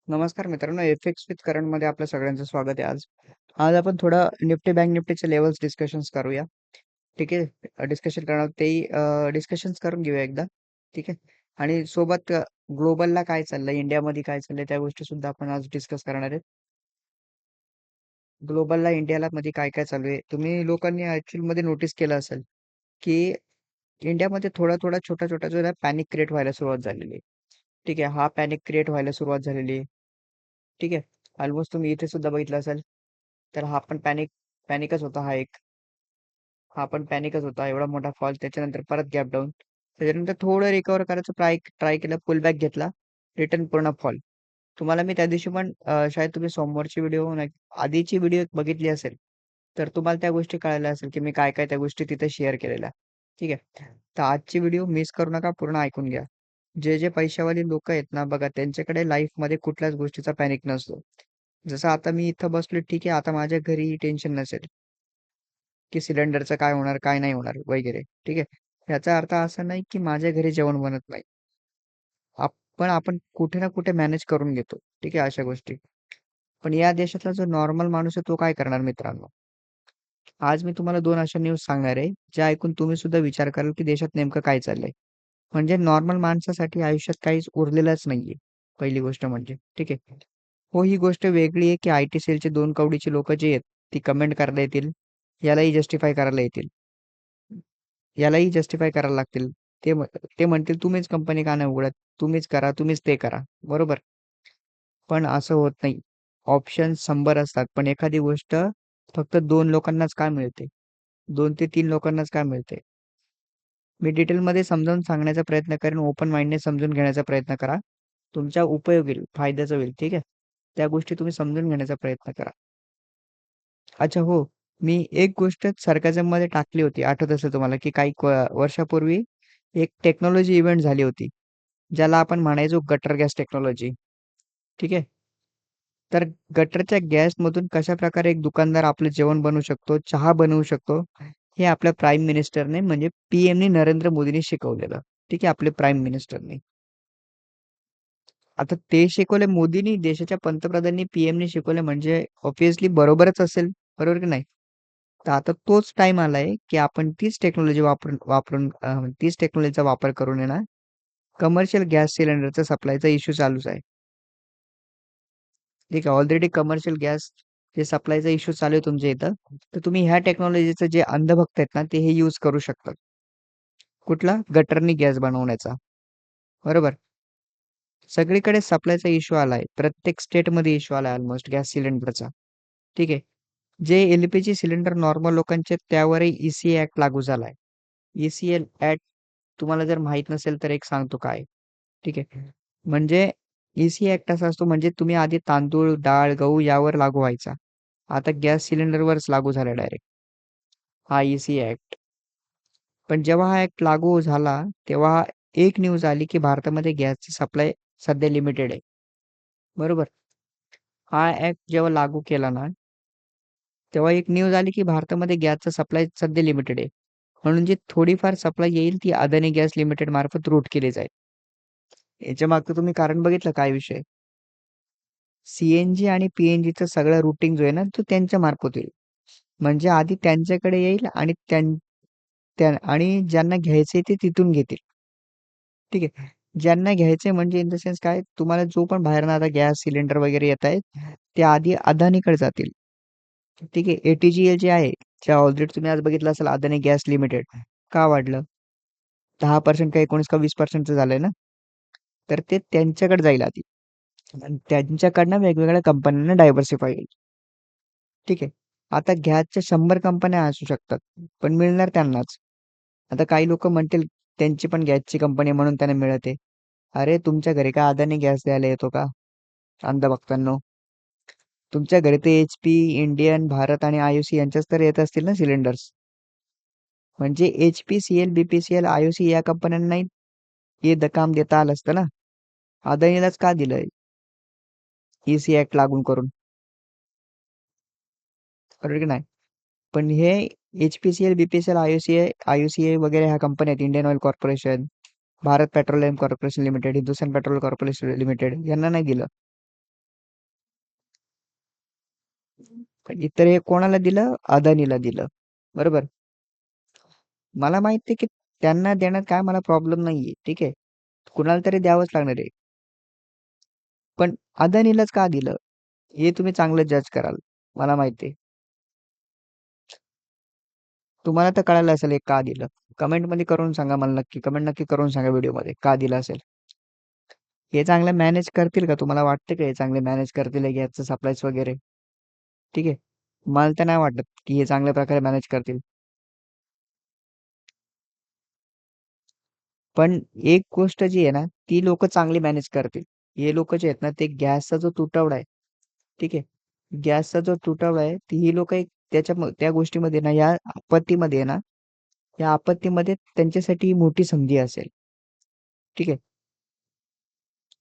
नमस्कार मित्रांनो, F-x with करंटमध्ये आपल्या सगळ्यांचं स्वागत आहे आज. आज आपण थोडं निफ्टी बँक निफ्टीचे लेवल्स डिस्कशन्स करूया. ठीक आहे. डिस्कशन करणार तेही डिस्कशन्स करून घेऊया एकदा. ठीक आहे. आणि सोबत ग्लोबलला काय चाललंय, इंडियामध्ये काय चाललंय त्या गोष्टी सुद्धा आपण आज डिस्कस करणार आहेत. ग्लोबलला इंडियाला मध्ये काय काय चालू आहे. तुम्ही लोकांनी ऍक्च्युअल मध्ये नोटीस केलं असेल की इंडियामध्ये थोडा थोडा छोटा छोटा जो पॅनिक क्रिएट व्हायला सुरुवात झालेली आहे. ठीक आहे. हा पॅनिक क्रिएट व्हायला सुरुवात झालेली आहे. ठीक आहे. ऑलमोस्ट तुम्ही इथे सुद्धा बघितलं असेल. तर हा पण पॅनिकच होता हा पण पॅनिकच होता. एवढा मोठा फॉल त्याच्यानंतर परत गॅप डाऊन. त्याच्यानंतर थोडं रिकव्हर करायचं ट्राय ट्राय केलं, पुल बॅक घेतला, रिटर्न पूर्ण फॉल. तुम्हाला मी त्या दिवशी पण शायद तुम्ही सोमवारची व्हिडिओ आधीची व्हिडिओ बघितली असेल, तर तुम्हाला त्या गोष्टी कळाल्या असेल की मी काय काय त्या गोष्टी तिथे शेअर केलेल्या. ठीक आहे. तर आजची व्हिडिओ मिस करू नका, पूर्ण ऐकून घ्या. जे जे पैशावाली लोक आहेत ना बघा, त्यांच्याकडे लाईफमध्ये कुठल्याच गोष्टीचा पॅनिक नसतो. जसं आता मी इथं बसलोय, ठीक आहे, आता माझ्या घरी टेन्शन नसेल की सिलेंडरचं काय होणार, काय नाही होणार वगैरे. ठीक आहे. याचा अर्थ असा नाही की माझ्या घरी जेवण बनत नाही. आपण कुठे ना कुठे मॅनेज करून घेतो. ठीक आहे, अशा गोष्टी. पण या देशातला जो नॉर्मल माणूस आहे तो काय करणार मित्रांनो? आज मी तुम्हाला 2 अशा न्यूज सांगणार आहे, ज्या ऐकून तुम्ही सुद्धा विचार कराल की देशात नेमकं काय चाललंय. म्हणजे नॉर्मल माणसासाठी आयुष्यात काहीच उरलेलंच नाहीये. पहिली गोष्ट म्हणजे. ठीक आहे. हो, ही गोष्ट वेगळी आहे की आय-टी सेलचे 2 कवडीचे लोकं जे आहेत, ती कमेंट करायला येतील. यालाही जस्टिफाय करायला येतील. यालाही जस्टिफाय करायला लागतील. ते म्हणतील तुम्हीच कंपनी का नाही उघडत? तुम्हीच करा, तुम्हीच ते करा. बरोबर? पण असं होत नाही. ऑप्शन्स 100 असतात. पण एखादी गोष्ट फक्त 2 लोकांनाच का मिळते? 2 ते 3 लोकांनाच का मिळते? मी डिटेलमध्ये समजावून सांगण्याचा प्रयत्न करेन. ओपन माइंडने समजून घेण्याचा प्रयत्न करा. तुमच्या उपयोग येईल, फायद्याचं होईल. ठीक आहे? त्या गोष्टी तुम्ही समजून घेण्याचा प्रयत्न करा. अच्छा हो, मी एक गोष्ट sarcasmमध्ये टाकली होती. आठवत असेल तुम्हाला, की काही वर्षापूर्वी एक टेक्नॉलॉजी इव्हेंट झाली होती. ज्याला आपण म्हणायचो गटर गॅस टेक्नॉलॉजी. ठीक आहे? तर गटरच्या गॅसमधून कशाप्रकारे एक दुकानदार आपलं जेवण बनवू शकतो, चहा बनवू शकतो, हे आपल्या प्राईम मिनिस्टरने म्हणजे पीएमने नरेंद्र मोदींनी शिकवलेलं. ठीक आहे, आपले प्राईम मिनिस्टरने. आता ते शिकवले मोदींनी, देशाच्या पंतप्रधानांनी, पीएमने शिकवले म्हणजे ऑब्व्हियसली बरोबरच असेल. बरोबर की नाही? तर आता तोच टाईम आलाय, की आपण तीच टेक्नॉलॉजी वापरून वापरून तीच टेक्नॉलॉजीचा वापर करून आहे ना, कमर्शियल गॅस सिलेंडरचा सप्लायचा इश्यू चालूच आहे. ठीक आहे. ऑलरेडी कमर्शियल गॅस जे सप्लायचा इश्यू चालू आहे तुमच्या इथं. तर तुम्ही ह्या टेक्नॉलॉजीचं जे अंधभक्त आहेत ना, ते हे यूज करू शकतात. कुठला? गटरनी गॅस बनवण्याचा. बरोबर. सगळीकडे सप्लायचा इश्यू आलाय. प्रत्येक स्टेटमध्ये इश्यू आलाय ऑलमोस्ट गॅस सिलेंडरचा. ठीक आहे. जे एल-पी-जी सिलेंडर नॉर्मल लोकांचे त्यावरही ई-सी ॲक्ट लागू झालाय. ई-सी-एल ॲक्ट तुम्हाला जर माहीत नसेल तर एक सांगतो काय. ठीक आहे. म्हणजे ई-सी ॲक्ट असा असतो म्हणजे तुम्ही आधी तांदूळ, डाळ, गहू यावर लागू व्हायचा. आता गॅस सिलेंडरवरच लागू झाला डायरेक्ट. हा ई-सी ॲक्ट. पण जेव्हा हा ॲक्ट लागू झाला, तेव्हा एक न्यूज आली की भारतामध्ये गॅसची सप्लाय सध्या लिमिटेड आहे. बरोबर. हा ॲक्ट जेव्हा लागू केला ना, तेव्हा एक न्यूज आली की भारतामध्ये गॅसचा सप्लाय सध्या लिमिटेड आहे. म्हणून जी थोडीफार सप्लाय येईल ती अदानी गॅस लिमिटेड मार्फत रूट केली जाईल. याच्या मागचं तुम्ही कारण बघितलं काय विषय? सी-एन-जी आणि पी-एन-जीचं सगळं रूटिंग जो आहे ना, तो त्यांच्या मार्फत होईल. म्हणजे आधी त्यांच्याकडे येईल आणि आणि ज्यांना घ्यायचंय ते तिथून घेतील. ठीक आहे. ज्यांना घ्यायचंय म्हणजे इन द सेन्स काय, तुम्हाला जो पण बाहेरनं आता गॅस सिलेंडर वगैरे येत आहेत, ते आधी अदानीकडे जातील. ठीक आहे. एटीजीएल जे आहे, जे ऑलरेडी तुम्ही आज बघितलं असेल अदानी गॅस लिमिटेड का वाढलं? 10% का 19 का 20% झालंय ना? तर ते त्यांच्याकडे जाईल आधी आणि त्यांच्याकडनं वेगवेगळ्या कंपन्यांना डायव्हर्सिफाय होईल. ठीक आहे. आता गॅसच्या 100 कंपन्या असू शकतात, पण मिळणार त्यांनाच. आता काही लोकं म्हणतील त्यांची पण गॅसची कंपनी म्हणून त्यांना मिळत आहे. अरे तुमच्या घरी काय अदानी गॅस द्यायला येतो का? अंधभक्तांनो. तुमच्या घरी ते एच-पी, इंडियन, भारत आणि आय-ओ-सी यांच्याच तर येत असतील ना सिलेंडर्स. म्हणजे एच-पी-सी-एल, बी-पी-सी-एल, आय-ओ-सी या कंपन्यांनाही हे काम देता आलं असतं ना. अदानीलाच का दिलंय? ई-सी ॲक्ट लागू करून. बरोबर की नाही? पण हे एच-पी-सी-एल, बी-पी-सी-एल, आय-ओ-सी वगैरे ह्या कंपन्या आहेत. Indian oil corporation, Bharat petroleum corporation limited, Hindustan petrol corporation limited यांना नाही दिलं. इतर हे कोणाला दिलं? अदानीला दिलं. बरोबर. मला माहिती आहे की त्यांना देण्यात काय मला प्रॉब्लेम नाहीये. ठीक आहे. कुणाला तरी द्यावंच लागणार आहे. पण अदानीलाच का दिलं? हे तुम्ही चांगलं जज कराल. मला माहिती आहे. तुम्हाला तर कळालं असेल हे का दिलं. कमेंटमध्ये करून सांगा मला नक्की. कमेंट नक्की करून सांगा व्हिडिओमध्ये का दिलं असेल. हे चांगलं मॅनेज करतील का? तुम्हाला वाटतं का हे चांगले मॅनेज करतील हे गॅसचं सप्लायच वगैरे? ठीक आहे. मला तर नाही वाटत की हे चांगल्या प्रकारे मॅनेज करतील. पण एक गोष्ट जी आहे ना, ती लोकं चांगली मॅनेज करतील. हे लोकं जे आहेत ना, ते गॅसचा जो तुटवडा आहे, ठीक आहे. गॅसचा जो तुटवडा आहे, ती ही लोकं एक त्या गोष्टीमध्ये ना, या आपत्तीमध्ये आहे ना, या आपत्तीमध्ये त्यांच्यासाठी ही मोठी संधी असेल. ठीक आहे.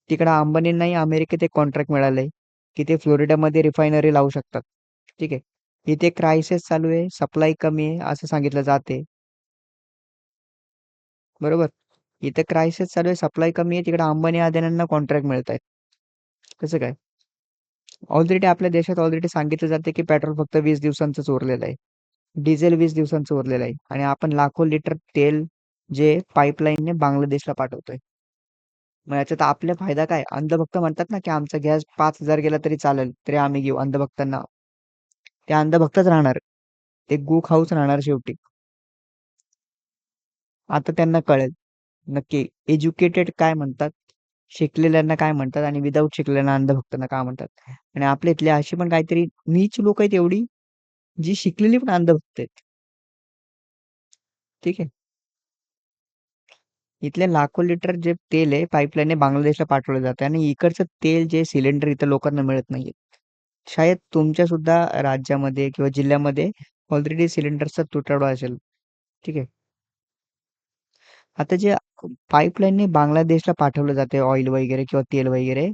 तिकडं अंबानींनाही अमेरिकेत एक कॉन्ट्रॅक्ट मिळालंय, की ते फ्लोरिडामध्ये रिफायनरी लावू शकतात. ठीक आहे. इथे क्रायसिस चालू आहे, सप्लाय कमी आहे, असं सांगितलं जाते. बरोबर? इथे क्रायसिस चालू आहे, सप्लाय कमी आहे. तिकडे अंबानी अदानींना कॉन्ट्रॅक्ट मिळत आहेत. कसं काय? ऑलरेडी आपल्या देशात ऑलरेडी सांगितलं जाते, की पेट्रोल फक्त 20 दिवसांचंच उरलेलं आहे. डिझेल 20 दिवसांचं उरलेलं आहे. आणि आपण लाखो लिटर तेल जे पाईपलाईनने बांगलादेशला पाठवतोय. मग याच्यात आपला फायदा काय? अंधभक्त म्हणतात ना, की आमचा गॅस 5,000 गेला तरी चालेल, तरी आम्ही घेऊ. अंधभक्तांना ते अंधभक्तच राहणार. ते गू खाऊच राहणार शेवटी. आता त्यांना कळेल नक्की एज्युकेटेड काय म्हणतात, शिकलेल्यांना काय म्हणतात आणि विदाऊट शिकलेल्यांना अंधभक्तांना काय म्हणतात. आणि आपल्या इथली अशी पण काहीतरी नीच लोक आहेत एवढी, जी शिकलेली पण अंधभक्त आहेत. ठीक आहे. इथले लाखो लिटर जे तेल आहे पाईपलाईनने बांगलादेशला पाठवलं जातं आणि इकडचं तेल जे सिलेंडर इथं लोकांना मिळत नाहीये. शायद तुमच्या सुद्धा राज्यामध्ये किंवा जिल्ह्यामध्ये ऑलरेडी सिलेंडरचा तुटवडा असेल. ठीक आहे. आता जे पाईपलाईनने बांगलादेशला पाठवलं जाते ऑइल वगैरे किंवा तेल वगैरे,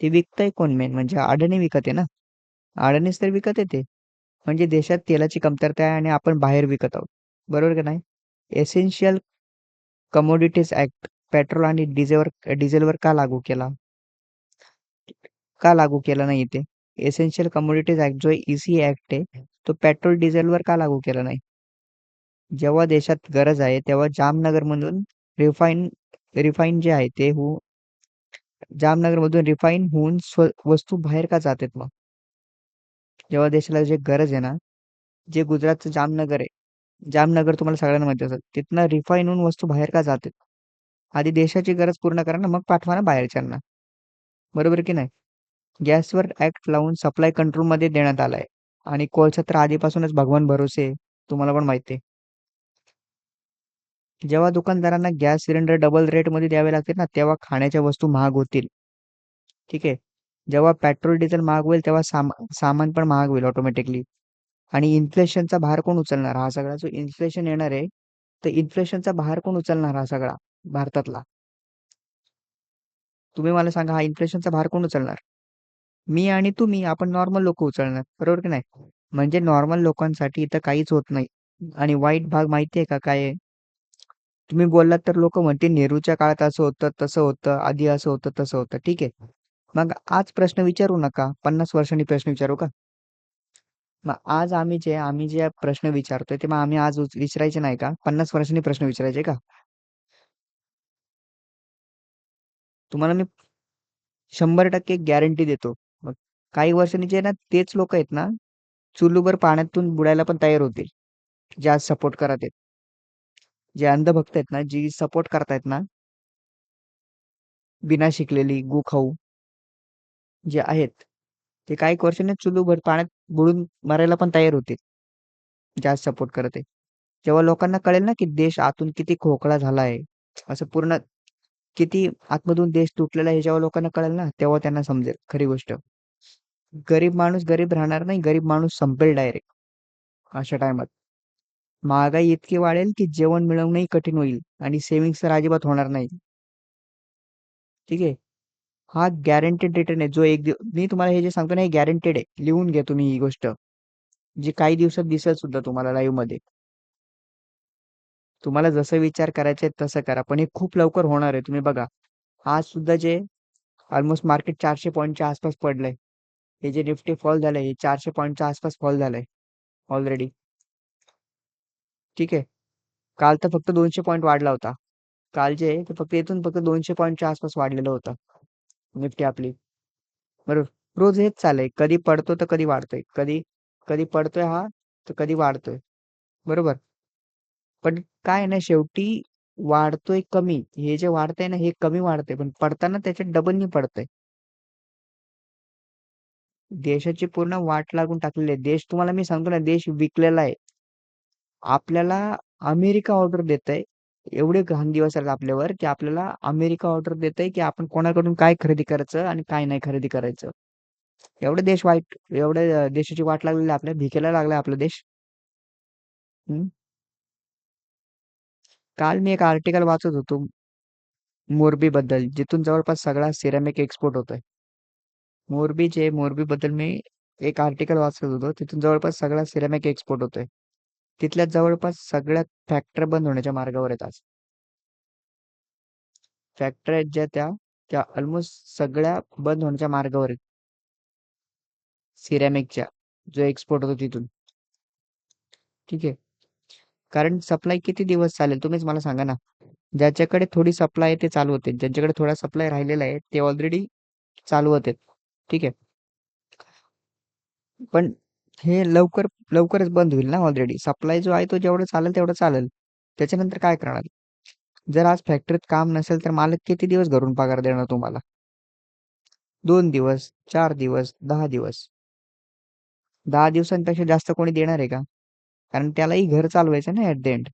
ते विकतंय कोण मेन? म्हणजे अडाणी विकत आहे ना. अडाणीच तर विकत आहे ते. म्हणजे देशात तेलाची कमतरता आहे आणि आपण बाहेर विकत आहोत. बरोबर का नाही? एसेन्शियल कमोडिटीज ऍक्ट पेट्रोल आणि डिझेलवर का लागू केला? का लागू केला नाही ते? एसेन्शियल कमोडिटीज ऍक्ट जो ईसी ऍक्ट आहे, तो पेट्रोल डिझेलवर का लागू केला नाही? जेव्हा देशात गरज आहे, तेव्हा जामनगरमधून रिफाईन रिफाईन जे आहे ते जामनगरमधून रिफाईन होऊन वस्तू बाहेर का जातात मग? जेव्हा देशाला जे गरज आहे ना, जे गुजरातचं जामनगर आहे, जामनगर तुम्हाला सगळ्यांना माहिती असेल, तिथनं रिफाईन होऊन वस्तू बाहेर का जातात? आधी देशाची गरज पूर्ण करा ना, मग पाठवा ना बाहेरच्यांना. बरोबर की नाही? गॅसवर ऍक्ट लावून सप्लाय कंट्रोलमध्ये देण्यात आलाय आणि कोळसा तर आधीपासूनच भगवान भरोसे आहे. तुम्हाला पण माहिती आहे. जेव्हा दुकानदारांना गॅस सिलेंडर डबल रेटमध्ये द्यावे लागतील ना, तेव्हा खाण्याच्या वस्तू महाग होतील. ठीक आहे. जेव्हा पेट्रोल डिझेल महाग होईल, तेव्हा सामान पण महाग होईल ऑटोमॅटिकली. आणि इन्फ्लेशनचा भार कोण उचलणार? हा सगळा जो इन्फ्लेशन येणार आहे, तर इन्फ्लेशनचा भार कोण उचलणार हा सगळा? भारतातला. तुम्ही मला सांगा, हा इन्फ्लेशनचा भार कोण उचलणार? मी आणि तुम्ही, आपण नॉर्मल लोक उचलणार. बरोबर की नाही? म्हणजे नॉर्मल लोकांसाठी इथं काहीच होत नाही. आणि वाईट भाग माहिती आहे का काय आहे? तुम्ही बोललात तर लोक म्हणतील नेहरूच्या काळात असं होतं, तसं होतं, आधी असं होतं, तसं होतं. ठीक आहे. मग आज प्रश्न विचारू नका. 50 वर्षांनी प्रश्न विचारू का? मग आज आम्ही जे प्रश्न विचारतोय, ते मग आम्ही आज विचारायचे नाही का? 50 वर्षांनी प्रश्न विचारायचे का? तुम्हाला मी 100% गॅरंटी देतो. मग काही वर्षांनी जे आहे ना, तेच लोक आहेत ना, चुलीवर पाण्यातून बुडायला पण तयार होतील. जे आज सपोर्ट करत आहेत. जे अंधभक्त आहेत ना, जी सपोर्ट करतायत ना, बिना शिकलेली गुखाऊ जे आहेत, ते काही वर्षांनी चुलीवर पाण्यात बुडून मरायला पण तयार होतील. जे आज सपोर्ट करत आहे. जेव्हा लोकांना कळेल ना, की देश आतून किती खोकला झाला आहे. असं पूर्ण किती आतमधून देश तुटलेला आहे, हे जेव्हा लोकांना कळेल ना, तेव्हा त्यांना समजेल खरी गोष्ट. गरीब माणूस गरीब राहणार नाही, गरीब माणूस संपेल डायरेक्ट अशा टायमात. महागाई इतकी वाढेल, की जेवण मिळवणंही कठीण होईल आणि सेव्हिंग्ज तर अजिबात होणार नाही. ठीक आहे. हा गॅरंटेड रिटर्न आहे, जो मी तुम्हाला हे जे सांगतो ना, हे गॅरंटेड आहे. लिहून घ्या तुम्ही ही गोष्ट, जी काही दिवसात दिसेल सुद्धा तुम्हाला लाईव्ह मध्ये. तुम्हाला जसं विचार करायचे तसं करा, पण हे खूप लवकर होणार आहे. तुम्ही बघा, आज सुद्धा जे ऑलमोस्ट मार्केट 400 पॉईंटच्या आसपास पडलंय. हे जे निफ्टी फॉल झालंय हे 400 पॉईंटच्या आसपास फॉल झालंय ऑलरेडी. ठीक आहे. काल तर फक्त 200 पॉईंट वाढला होता. काल जे आहे ते फक्त इथून फक्त 200 पॉईंटच्या आसपास वाढलेलं होतं निफ्टी आपली. बरोबर. रोज हेच चाललंय, कधी पडतो तर कधी वाढतोय, कधी कधी पडतोय हा तर कधी वाढतोय. बरोबर. पण काय आहे ना, शेवटी वाढतोय कमी, हे जे वाढतंय ना हे कमी वाढतंय पण पडताना त्याच्या डबलनी पडतंय. देशाची पूर्ण वाट लागून टाकलेली आहे. देश, तुम्हाला मी सांगतो ना, देश विकलेला आहे. आपल्याला अमेरिका ऑर्डर देतंय. एवढे घाण दिवस आहेत आपल्यावर की आपल्याला अमेरिका ऑर्डर देतंय की आपण कोणाकडून काय खरेदी करायचं आणि काय नाही खरेदी करायचं. एवढे देश वाईट, एवढे देशाची वाट लागलेली आहे, आपल्या भिकेला लागलाय आपला देश. हम्म. काल मी एक आर्टिकल वाचत होतो मोरबी बद्दल, जिथून जवळपास सगळा सिरामिक एक्सपोर्ट होतोय. मोरबी बद्दल मी एक आर्टिकल वाचत होतो, तिथून जवळपास सगळा सिरामिक एक्सपोर्ट होतोय. तिथल्या जवळपास सगळ्या फॅक्टरी बंद होण्याच्या मार्गावर आहेत आज. फॅक्टरी आहेत ज्या त्या त्या ऑलमोस्ट सगळ्या बंद होण्याच्या मार्गावर आहेत. सिरॅमिकच्या जो एक्सपोर्ट होतो तिथून. ठीक आहे. कारण सप्लाय किती दिवस चालेल तुम्हीच मला सांगा ना. ज्याच्याकडे थोडी सप्लाय आहे ते चालू होते, ज्यांच्याकडे थोडा सप्लाय राहिलेला आहे ते ऑलरेडी चालू होते. ठीक आहे. पण हे लवकरच बंद होईल ना. ऑलरेडी सप्लाय जो आहे तो जेवढं चालेल तेवढं चालेल. त्याच्यानंतर काय करणार? जर आज फॅक्टरीत काम नसेल तर मालक किती दिवस घरून पगार देणार तुम्हाला? 2 दिवस, 4 दिवस, 10 दिवस. 10 दिवसांपेक्षा जास्त कोणी देणार आहे का? कारण त्यालाही घर चालवायचं ना ऍट द एंड.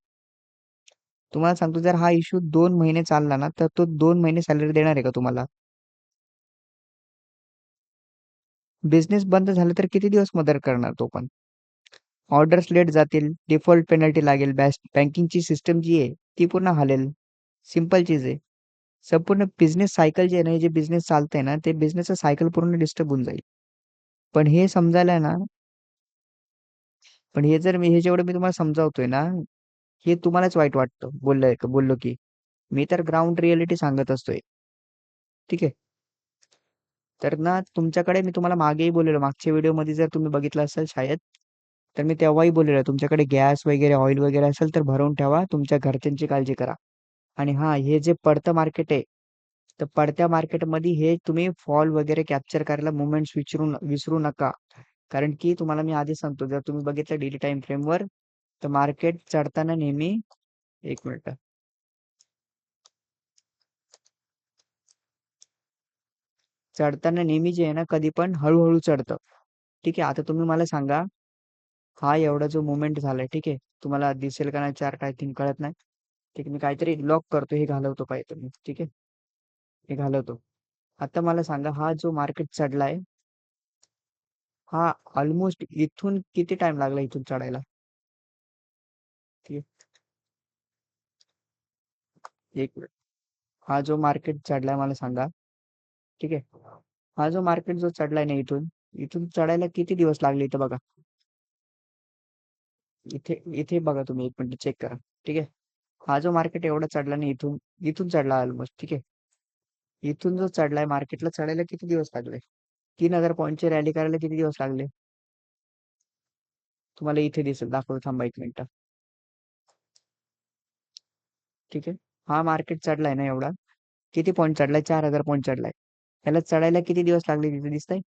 तुम्हाला सांगतो, जर हा इश्यू 2 महिने चालला ना तर तो 2 महिने सॅलरी देणार आहे का तुम्हाला? बिझनेस बंद झाला तर किती दिवस मदत करणार तो पण? ऑर्डर्स लेट जातील, डिफॉल्ट पेनल्टी लागेल, बँकिंगची सिस्टम जी आहे ती पूर्ण हालेल. सिंपल चीज आहे. संपूर्ण बिझनेस सायकल जे आहे ना, हे जे बिझनेस चालतंय ना ते बिझनेसचं सायकल पूर्ण डिस्टर्ब होऊन जाईल. पण हे समजायला ना, पण हे जर मी, हे जेवढं मी तुम्हाला समजावतोय ना, हे तुम्हालाच वाईट वाटतं बोललो की. मी तर ग्राउंड रियालिटी सांगत असतोय. ठीक आहे. तर ना, तुमच्याकडे मी तुम्हाला मागेही बोललेलो, मागच्या व्हिडिओमध्ये जर तुम्ही बघितलं असेल शाळेत, तर मी तेव्हाही बोललेलो तुमच्याकडे गॅस वगैरे ऑइल वगैरे असेल तर भरून ठेवा, तुमच्या घरच्यांची काळजी करा. आणि हा, हे जे पडतं मार्केट आहे, तर पडत्या मार्केटमध्ये हे तुम्ही फॉल वगैरे कॅप्चर करायला मुवमेंट्स विसरू नका. कारण की तुम्हाला मी आधी सांगतो, जर तुम्ही बघितलं डेली टाइम फ्रेमवर, तर मार्केट चढताना नेहमी, एक मिनिट, चढताना नेहमी जे आहे ना कधी पण हळूहळू चढतं. ठीक आहे. आता तुम्ही मला सांगा, हा एवढा जो मुवमेंट झालाय, ठीक आहे, तुम्हाला दिसेल का नाही चार्ट, आय थिंक कळत नाही. ठीक आहे, मी काहीतरी लॉक करतो, हे घालवतो पाहिजे तुम्ही. ठीक आहे, हे घालवतो. आता मला सांगा, हा जो मार्केट चढलाय, हा ऑलमोस्ट इथून किती टाइम लागला इथून चढायला? ठीक आहे, एक मिनिट. हा जो मार्केट चढलाय मला सांगा. ठीक आहे. हा जो मार्केट जो चढलाय ना, इथून इथून चढायला किती दिवस लागले इथं बघा. इथे इथे बघा तुम्ही, एक मिनिट चेक करा. ठीक आहे. हा जो मार्केट एवढा चढला नाही, इथून इथून चढला ऑलमोस्ट. ठीक आहे. इथून जो चढलाय मार्केटला चढायला किती दिवस लागले? 3,000 पॉईंटची रॅली करायला किती दिवस लागले? तुम्हाला इथे दिसेल, दाखवतो थांबा एक मिनिट. ठीक आहे. हा मार्केट चढलाय ना एवढा, किती पॉईंट चढलाय? 4,000 पॉईंट चढलाय. त्याला चढायला किती दिवस लागले तिथे दिसतंय?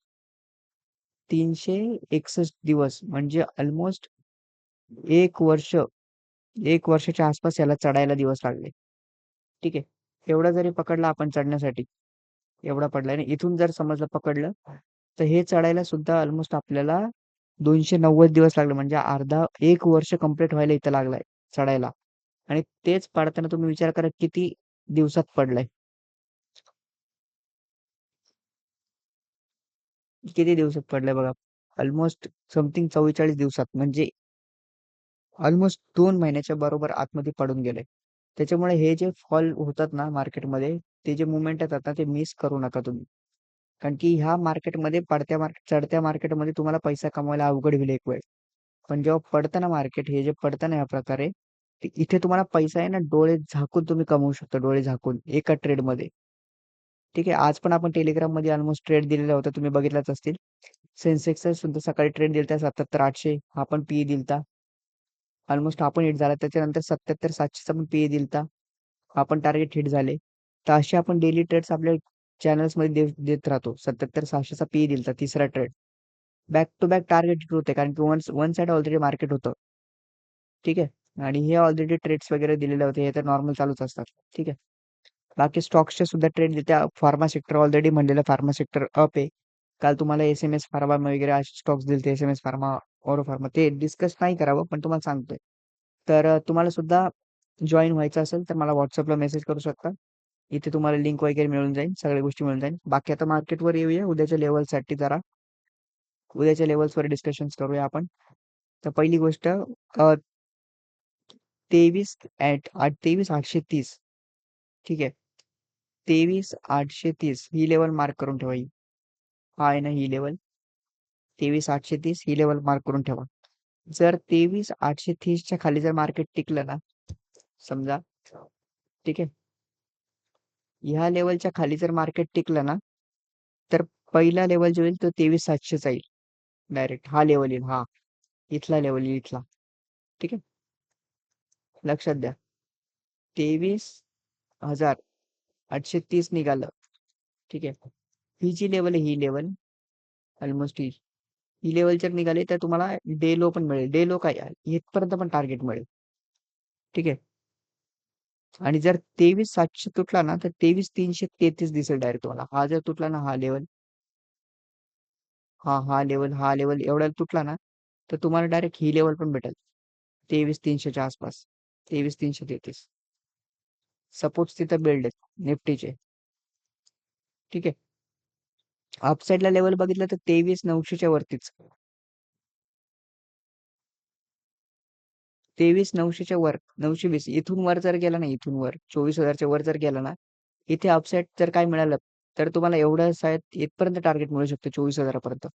361 दिवस, म्हणजे ऑलमोस्ट 1 वर्ष. 1 वर्षाच्या आसपास याला चढायला दिवस लागले. ठीक आहे. एवढा जरी पकडला आपण चढण्यासाठी, एवढा पडलाय ना, इथून जर समजलं पकडलं, तर हे चढायला सुद्धा ऑलमोस्ट आपल्याला 290 दिवस लागले, म्हणजे अर्धा 1 वर्ष कंप्लीट व्हायला इथं लागलाय चढायला. आणि तेच पडताना तुम्ही विचार करा किती दिवसात पडलाय. किती दिवसात पडलाय बघा. ऑलमोस्ट समथिंग 44 दिवसात, म्हणजे ऑलमोस्ट 2 महिन्याच्या बरोबर आतमध्ये पडून गेले. त्याच्यामुळे हे जे फॉल होतात ना मार्केटमध्ये, ते जे मुवमेंट येतात ना, ते मिस करू नका तुम्ही. कारण की ह्या मार्केटमध्ये, चढत्या मार्केटमध्ये तुम्हाला पैसा कमवायला अवघड होईल एक वेळ. पण जेव्हा पडतं ना मार्केट, हे जे पडतं ना या प्रकारे, इथे तुम्हाला पैसा आहे ना डोळे झाकून तुम्ही कमवू शकता, डोळे झाकून एका ट्रेड मध्ये. ठीक आहे. आज पण आपण टेलिग्राम मध्ये ऑलमोस्ट ट्रेड दिलेला होता, तुम्ही बघितलाच असतील. सेन्सेक्सचा सुद्धा सकाळी ट्रेड दिलता 77,800, हा पण पीई दिलता. ऑलमोस्ट हा पण हिट झाला. त्याच्यानंतर 77,700चा पण पीई दिलता, हा पण टार्गेट हिट झाले. तर असे आपण डेली ट्रेड्स आपल्या चॅनल्स मध्ये देत राहतो. 77,600चा पीई दिलता तिसरा trade. Back to back target hit होते, कारण की वन साइड ऑलरेडी मार्केट होतं. ठीक आहे. आणि हे ऑलरेडी ट्रेड्स वगैरे दिलेले होते, हे तर नॉर्मल चालूच असतात. ठीक आहे. बाकी स्टॉक्सचे सुद्धा ट्रेड देत्या. फार्मा सेक्टर ऑलरेडी म्हणलेलं, फार्मा सेक्टर अप आहे. काल तुम्हाला SMS फार्मा वगैरे असे स्टॉक्स दिले, SMS फार्मा, ऑरो फार्मा, ते डिस्कस नाही करावं, पण तुम्हाला सांगतोय. तर तुम्हाला सुद्धा जॉईन व्हायचं असेल तर मला व्हॉट्सअपला मेसेज करू शकता. इथे तुम्हाला लिंक वगैरे मिळून जाईल, सगळ्या गोष्टी मिळून जाईल. बाकी आता मार्केटवर येऊया उद्याच्या लेवलसाठी जरा. उद्याच्या लेवल्सवर डिस्कशन्स करूया आपण. तर पहिली गोष्ट 23,830. ठीक आहे. 23,830 ही लेवल मार्क करून ठेवा. ही हा आहे ना, ही लेवल 23,830 ही लेवल मार्क करून ठेवा. जर 23,830च्या खाली जर मार्केट टिकलं ना, समजा, ठीक आहे, ह्या लेवलच्या खाली जर मार्केट टिकलं ना, तर पहिला लेवल जो येईल तो 23,700चा येईल. डायरेक्ट हा लेवल येईल, हा इथला लेवल येईल, इथला. ठीक आहे, लक्षात द्या. 23,830 निघालं. ठीक आहे. ही जी लेवल आहे, ही लेवल ऑलमोस्ट ही लेवल जर निघाली तर तुम्हाला डे लो पण मिळेल. डे लो काय आहे, इथपर्यंत पण टार्गेट मिळेल. ठीक आहे. आणि जर 23,700 तुटला ना, तर 23,333 दिसेल डायरेक्ट तुम्हाला. हा जर तुटला ना, हा लेवल, हा लेवल एवढा तुटला ना, तर तुम्हाला डायरेक्ट ही लेवल पण भेटेल 23,300च्या आसपास. 23,333 सपोर्ट तिथं बिल्ड आहेत निफ्टीचे. ठीक आहे. अपसाईडला लेवल बघितलं तर 23,900च्या वरतीच. 23,900च्या वर, 920 इथून वर जर गेला ना, इथून वर 24,000च्या वर जर गेला ना, इथे अपसाईड जर काय मिळालं तर तुम्हाला एवढं शायद इथपर्यंत टार्गेट मिळू शकतं, 24,000पर्यंत.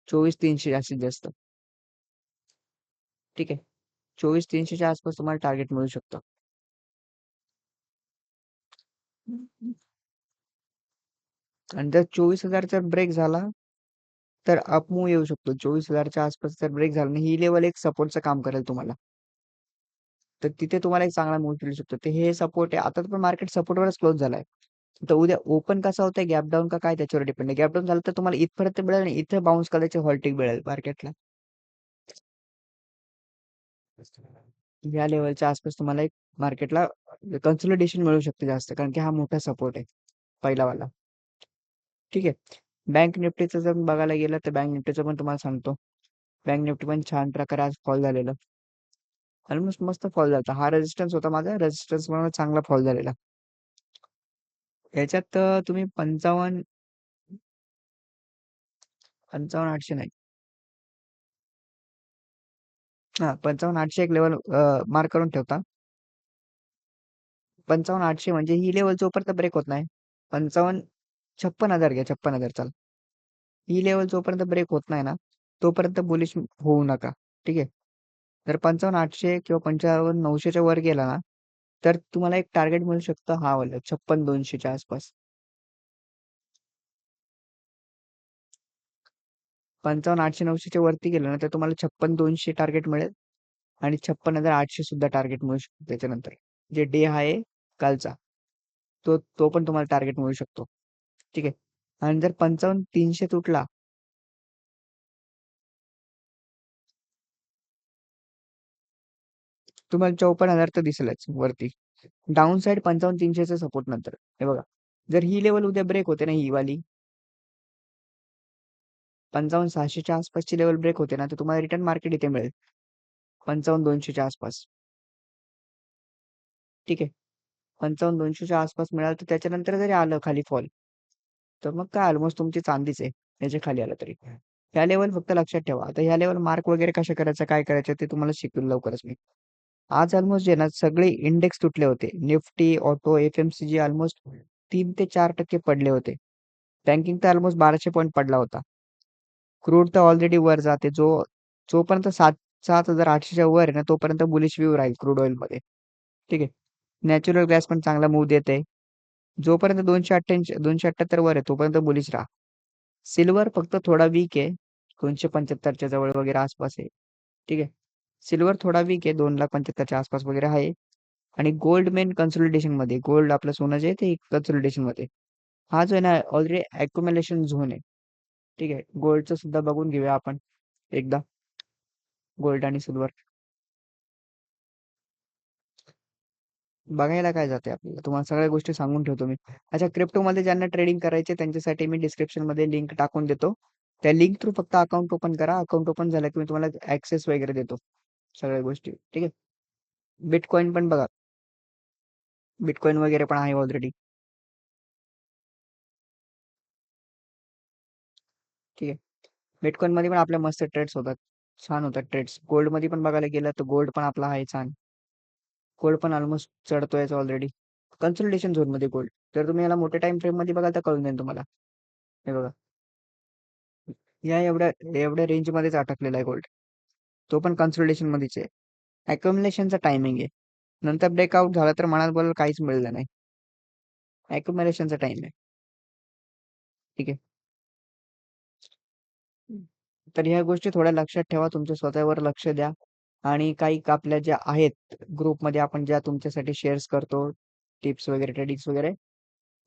24,300 जास्तीत जास्त. ठीक आहे. 24,300च्या आसपास तुम्हाला टार्गेट मिळू शकतं. आणि जर 24,000चा ब्रेक झाला तर अपमूव्ह येऊ शकतो. 24,000च्या आसपास जर ब्रेक झाला ना, ही लेवल एक सपोर्टचं काम करेल तुम्हाला. तर तिथे तुम्हाला एक चांगला मूव्ह मिळू शकतो. ते हे सपोर्ट आहे. आता पण मार्केट सपोर्टवरच क्लोज झालाय. तर उद्या ओपन कसा होतंय, गॅप डाऊन का काय, त्याच्यावर डिपेंड आहे. गॅप डाऊन झालं तर तुम्हाला इथपर्यंत मिळेल आणि इथे बाउन्स करायचे हॉल्टिंग मिळेल मार्केटला. या लेवलच्या आसपास तुम्हाला एक मार्केटला कन्सोलिडेशन मिळू शकते जास्त, कारण की हा मोठा सपोर्ट आहे पहिला वाला. ठीक आहे. बँक निफ्टीचं जर बघायला गेलं तर बँक निफ्टीचं पण तुम्हाला सांगतो. बँक निफ्टी पण छान प्रकारे आज फॉल झालेलं. ऑलमोस्ट मस्त फॉल झाला. हा रेजिस्टन्स होता माझा, रेजिस्टन्स म्हणून चांगला फॉल झालेला. याच्यात तुम्ही 55,800 नाही, हा 55,800 एक लेवल मार्क करून ठेवता. 55,800 म्हणजे ही लेवल जोपर्यंत ब्रेक होत नाही, 56,000 घ्या, 56,000 चाल. ही लेवल जोपर्यंत ब्रेक होत नाही ना, तोपर्यंत बुलिश होऊ नका. ठीक आहे. जर 55,800 किंवा 55,900च्या वर गेला ना, तर तुम्हाला एक टार्गेट मिळू शकतं, हा वाला 56,200च्या आसपास. 55,800-900च्या वरती गेलं ना, तर तुम्हाला 56,200 टार्गेट मिळेल आणि 56,800 सुद्धा टार्गेट मिळू शकतो त्याच्यानंतर. जे डे आहे कालचा, तो पण तुम्हाला टार्गेट मिळू शकतो. ठीक आहे. आणि जर 55,300 तुटला, तुम्हाला 54,000 तर दिसेलच वरती. डाऊन साइड 55,300चा सपोर्ट नंतर. हे बघा, जर ही लेवल उद्या ब्रेक होते ना, ही वाली 55,600च्या आसपासची लेवल ब्रेक होते ना, तर तुम्हाला रिटर्न मार्केट इथे मिळेल 55,200च्या आसपास. ठीक आहे. 55,200च्या आसपास मिळालं तर त्याच्यानंतर जरी आलं खाली फॉल, तर मग काय ऑलमोस्ट तुमची चांदीच आहे. याच्या खाली आलं तरी. ह्या लेवल फक्त लक्षात ठेवा. आता ह्या लेवल मार्क वगैरे कशा करायचं, काय करायचं ते तुम्हाला शिकवेल लवकरच मी. आज ऑलमोस्ट जे ना सगळे इंडेक्स तुटले होते. निफ्टी, ऑटो, FMCG ऑलमोस्ट 3 ते 4% पडले होते. बँकिंग तर ऑलमोस्ट 1200 पॉईंट पडला होता. क्रूड तर ऑलरेडी वर जाते. जोपर्यंत 7,800च्या वर आहे ना, तोपर्यंत बुलिश व्ह्यू राहील क्रूड ऑइलमध्ये. ठीक आहे. नॅचरल गॅस पण चांगला मूव्ह देते. जोपर्यंत 278 वर आहे तोपर्यंत बुलिश राहा. सिल्वर फक्त थोडा वीक आहे. 275च्या जवळ वगैरे आसपास आहे. ठीक आहे. सिल्वर थोडा वीक आहे, 2,75,000च्या आसपास वगैरे आहे. आणि गोल्ड मेन कन्सोलिडेशन मध्ये, गोल्ड आपलं सोनं जे आहे ते कन्सोलिडेशन मध्ये. हा जो आहे ना ऑलरेडी अक्युमुलेशन झोन आहे. ठीक आहे. गोल्डचं सुद्धा बघून घेऊया आपण एकदा, गोल्ड आणि सिल्वर बघायला काय जाते आपल्याला, तुम्हाला सगळ्या गोष्टी सांगून ठेवतो मी. अच्छा, क्रिप्टोमध्ये ज्यांना ट्रेडिंग करायचे त्यांच्यासाठी मी डिस्क्रिप्शन मध्ये लिंक टाकून देतो. त्या लिंक थ्रू फक्त अकाउंट ओपन करा. अकाउंट ओपन झालं की मी तुम्हाला ऍक्सेस वगैरे देतो सगळ्या गोष्टी. ठीक आहे. बिटकॉइन पण बघा, बिटकॉइन वगैरे पण आहे ऑलरेडी. ठीक आहे. बिटकॉइन मध्ये पण आपल्या मस्त ट्रेड्स होतात, छान होतात ट्रेड्स. गोल्ड मध्ये पण बघायला गेलं तर गोल्ड पण आपला आहे छान. गोल्ड पण ऑलमोस्ट चढतोय ऑलरेडी कन्सल्टेशन झोन मध्ये गोल्ड. जर तुम्ही याला मोठ्या टाइम फ्रेम मध्ये बघाल तर कळून जाईल तुम्हाला. हे बघा, या एवढ्या एवढ्या रेंज मध्येच अटकलेला आहे गोल्ड. तो पण कन्सल्टेशन मध्येच आहे. अक्युमुलेशनचा टायमिंग आहे. नंतर ब्रेकआउट झाला तर मनात बोलायला काहीच मिळलं नाही. अक्युमुलेशनचा टाइम आहे. ठीक आहे. तर ह्या गोष्टी थोड्या लक्षात ठेवा, तुमच्या स्वतःवर लक्ष द्या. आणि काही आपल्या ज्या आहेत ग्रुपमध्ये आपण ज्या तुमच्यासाठी शेअर्स करतो, टिप्स वगैरे, ट्रेडिंग्स वगैरे,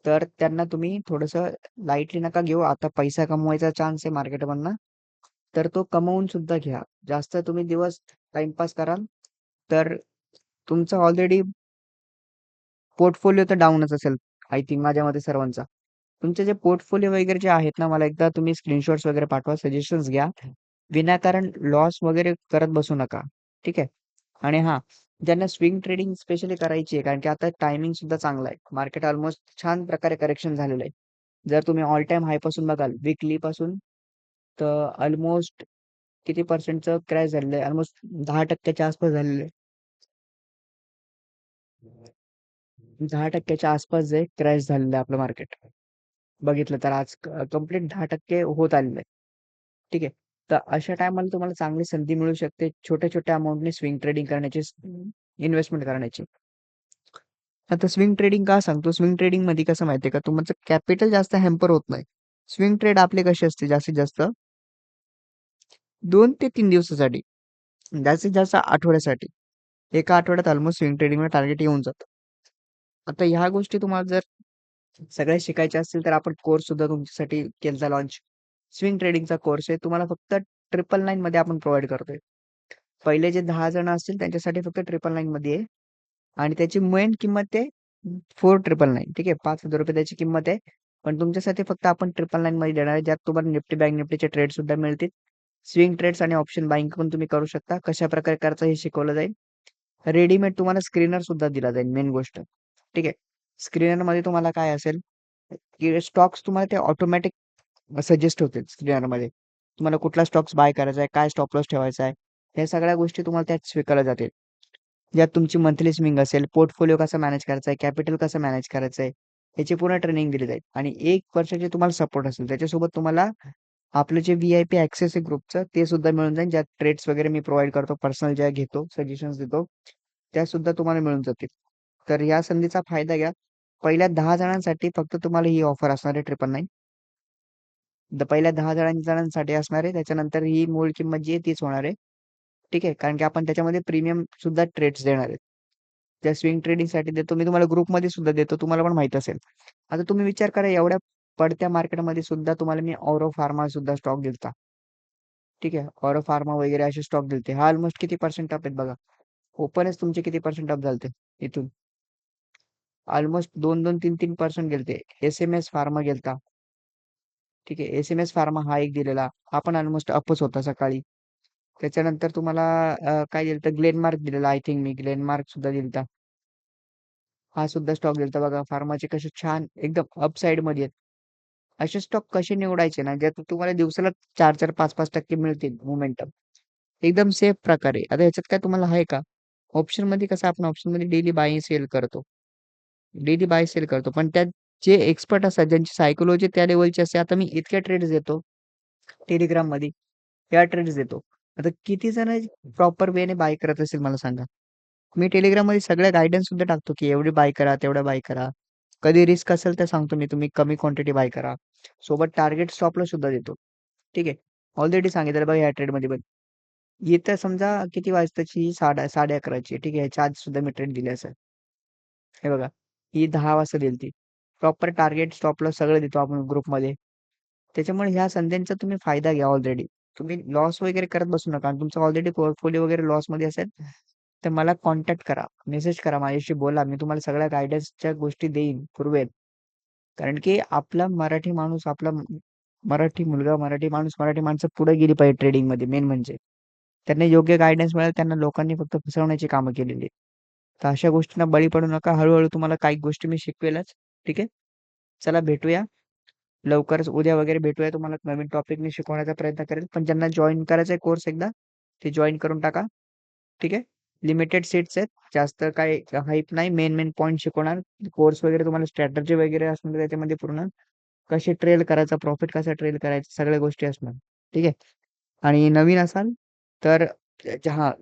तर त्यांना तुम्ही थोडंसं लाईटली नका घेऊ. आता पैसा कमवायचा चान्स आहे मार्केटमधनं, तर तो कमवून सुद्धा घ्या. जास्त तुम्ही दिवस टाइमपास कराल तर तुमचा ऑलरेडी पोर्टफोलिओ तर डाऊनच असेल, आय थिंक माझ्या मते सर्वांचा. तुमचे जे पोर्टफोलिओ वगैरे जे आहेत ना, मला एकदा तुम्ही स्क्रीनशॉट्स वगैरे पाठवा, सजेशन्स घ्या. विनाकारण लॉस वगैरे करत बसू नका. ठीक आहे. आणि हा, ज्यांना स्विंग ट्रेडिंग स्पेशली करायची आहे, कारण की आता टायमिंग सुद्धा चांगला आहे, मार्केट ऑलमोस्ट छान प्रकारे करेक्शन झालेलं आहे. जर तुम्ही ऑल टाइम हाय पासून बघाल, विकली पासून, तर ऑलमोस्ट किती पर्सेंटचं क्रॅश झालेलं आहे, ऑलमोस्ट 10% आसपास झालेलं आहे. 10% आसपास जे क्रॅश झालेलं आहे आपलं मार्केट, बघितलं तर आज कम्प्लीट 10% होत आलेलं आहे. ठीक आहे. तर अशा टायमाला तुम्हाला चांगली संधी मिळू शकते छोट्या छोट्या अमाऊंटने स्विंग ट्रेडिंग करण्याची, इन्व्हेस्टमेंट करण्याची. आता स्विंग ट्रेडिंग का सांगतो, स्विंग ट्रेडिंग मध्ये कसं माहितीये का, तुमचं कॅपिटल जास्त हॅम्पर होत नाही. स्विंग ट्रेड आपले कसे असते, जास्तीत जास्त 2 ते 3 दिवसासाठी, जास्तीत जास्त आठवड्यासाठी. एका आठवड्यात ऑलमोस्ट स्विंग ट्रेडिंगला टार्गेट येऊन जातं. आता ह्या गोष्टी तुम्हाला जर सगळ्या शिकायच्या असतील तर आपण कोर्स सुद्धा तुमच्यासाठी केलता लॉन्च. स्विंग ट्रेडिंगचा कोर्स आहे, तुम्हाला फक्त 999 मध्ये आपण प्रोव्हाइड करतोय. पहिले जे 10 जण असतील त्यांच्यासाठी फक्त 999 मध्ये आहे. आणि त्याची मेन किंमत आहे 4999. ठीक आहे, 5,000 रुपये त्याची किंमत आहे. पण तुमच्यासाठी फक्त आपण 999 मध्ये देणार आहे, ज्यात तुम्हाला निफ्टी बँक निफ्टीचे ट्रेड सुद्धा मिळतील. स्विंग ट्रेड्स आणि ऑप्शन बाईंग पण तुम्ही करू शकता. कशा प्रकारे करायचं हे शिकवलं जाईल. रेडीमेड तुम्हाला स्क्रीनर सुद्धा दिला जाईल, मेन गोष्ट. ठीक आहे. स्क्रीनर मध्ये तुम्हाला काय असेल की स्टॉक्स तुम्हाला ते ऑटोमॅटिक सजेस्ट होतील स्क्रीनर मध्ये. तुम्हाला कुठला स्टॉक्स बाय करायचा आहे, काय स्टॉप लॉस ठेवायचा आहे, या सगळ्या गोष्टी तुम्हाला त्यात स्वीकारल्या जातील. ज्यात तुमची मंथली स्विंग असेल, पोर्टफोलिओ कसा मॅनेज करायचा आहे, कॅपिटल कसं मॅनेज करायचं आहे, याची पूर्ण ट्रेनिंग दिली जाईल. आणि 1 वर्षाचे तुम्हाला सपोर्ट असेल. त्याच्यासोबत तुम्हाला आपलं जे VIP ऍक्सेस आहे ग्रुपचं, ते सुद्धा मिळून जाईल. ज्यात ट्रेड्स वगैरे मी प्रोव्हाइड करतो, पर्सनल ज्या घेतो, सजेशन्स देतो, त्या सुद्धा तुम्हाला मिळून जातील. तर या संधीचा फायदा घ्या. पहिल्या 10 जणांसाठी फक्त तुम्हाला ही ऑफर असणार आहे, 999. पहिल्या 10 जणांसाठी असणार आहे. त्याच्यानंतर ही मूळ किंमत जी आहे तीच होणार आहे. ठीक आहे. कारण की आपण त्याच्यामध्ये प्रीमियम सुद्धा ट्रेड्स देणार आहेत. त्या स्विंग ट्रेडिंगसाठी देतो मी तुम्हाला, ग्रुपमध्ये सुद्धा देतो, तुम्हाला पण माहित असेल. आता तुम्ही विचार करा, एवढ्या पडत्या मार्केटमध्ये सुद्धा तुम्हाला मी ऑरो फार्मा सुद्धा स्टॉक दिलता. ठीक आहे. ऑरो फार्मा वगैरे असे स्टॉक दिलते. हा ऑलमोस्ट किती पर्सेंट अप आहेत बघा. ओपनच तुमचे किती पर्सेंट अप झालते इथून. ऑलमोस्ट 2-2, 3-3% गेलते. SMS फार्मा गेलता. ठीक आहे. SMS फार्मा हा एक दिलेला. हा पण ऑलमोस्ट अपच होता सकाळी. त्याच्यानंतर तुम्हाला काय दिलं तर ग्लेनमार्क दिलेला, आय थिंक मी ग्लेनमार्क सुद्धा दिलता. हा सुद्धा स्टॉक दिलता बघा. फार्माचे कसे छान एकदम अपसाईड मध्ये आहेत. असे स्टॉक कसे निवडायचे ना, ज्यात तुम्हाला दिवसाला 4-4, 5-5% मिळतील मोमेंटम, एकदम सेफ प्रकारे. आता ह्याच्यात काय तुम्हाला आहे का, ऑप्शन मध्ये कसं आपण ऑप्शन मध्ये डेली बाय सेल करतो, डेली बाय सेल करतो. पण त्यात जे एक्सपर्ट असतात, ज्यांची सायकोलॉजी त्या लेवलची असते. आता मी इतक्या ट्रेड्स देतो टेलिग्राम मध्ये, या ट्रेड्स देतो. आता किती जण प्रॉपर वेने बाय करत असेल मला सांगा. मी टेलिग्राम मध्ये सगळ्या गायडन्स सुद्धा टाकतो की एवढी बाय करा, तेवढं बाय करा. कधी रिस्क असेल तर सांगतो मी, तुम्ही कमी क्वांटिटी बाय करा. सोबत टार्गेट स्टॉप लॉस सुद्धा देतो. ठीक आहे. ऑलरेडी सांगितलं बघा ह्या ट्रेडमध्ये पण. इथं समजा किती वाजताची 11:30ची ठीक आहे. ह्याच्या आधी सुद्धा मी ट्रेड दिली असेल. हे बघा, ही 10 वाजता दिलती. प्रॉपर टार्गेट, स्टॉप लॉस सगळं देतो आपण ग्रुपमध्ये. त्याच्यामुळे ह्या संध्यांचा तुम्ही फायदा घ्या ऑलरेडी. तुम्ही लॉस वगैरे करत बसू नका. आणि तुमचा ऑलरेडी पोर्टफोलिओ वगैरे लॉसमध्ये असेल, तर मला कॉन्टॅक्ट करा, मेसेज करा, माझ्याशी बोला. मी तुम्हाला सगळ्या गाईडन्सच्या गोष्टी देईन, पुरवेन. कारण की आपला मराठी माणूस, मराठी मुलगा, मराठी माणूस, मराठी माणसं पुढे गेली पाहिजे ट्रेडिंगमध्ये मेन म्हणजे. त्यांना योग्य गाईडन्स मिळालं, त्यांना लोकांनी फक्त फसवण्याची कामं केलेली आहेत. तर अशा गोष्टींना बळी पडू नका. हळू तुम्हाला काही गोष्टी मी शिकवेलच. ठीक आहे? चला भेटूया. लवकरच उद्या वगैरे भेटूया. तुम्हाला नवीन टॉपिक मी शिकवण्याचा प्रयत्न करेल. पण ज्यांना जॉइन करायचा आहे कोर्स एकदा, ते जॉइन करून टाका. ठीक आहे? लिमिटेड सीट्स आहेत. जास्त काही हाईप नाही. मेन पॉइंट शिकवणार. कोर्स वगैरे तुम्हाला स्ट्रॅटेजी वगैरे असणार त्याच्यामध्ये पूर्ण. कसे ट्रेड करायचा, प्रॉफिट कसा ट्रेड करायचा, सगळ्या गोष्टी असणार. ठीक आहे? आणि तर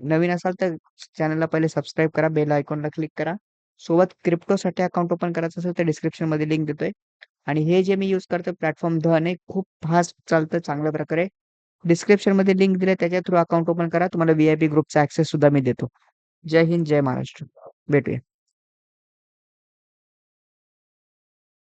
नवीन असाल तर चॅनलला पहिले सबस्क्राईब करा, बेल आयकॉनला क्लिक करा. सोबत क्रिप्टोसाठी अकाउंट ओपन करायचं असेल तर डिस्क्रिप्शनमध्ये लिंक देतोय. आणि हे जे मी यूज करतो प्लॅटफॉर्म धन, हे खूप फास्ट चालतं चांगल्या प्रकारे. डिस्क्रिप्शनमध्ये लिंक दिली, त्याच्या थ्रू अकाउंट ओपन करा. तुम्हाला व्ही.आय.पी ग्रुपचा ऍक्सेस सुद्धा मी देतो. जय हिंद, जय महाराष्ट्र. भेटूया.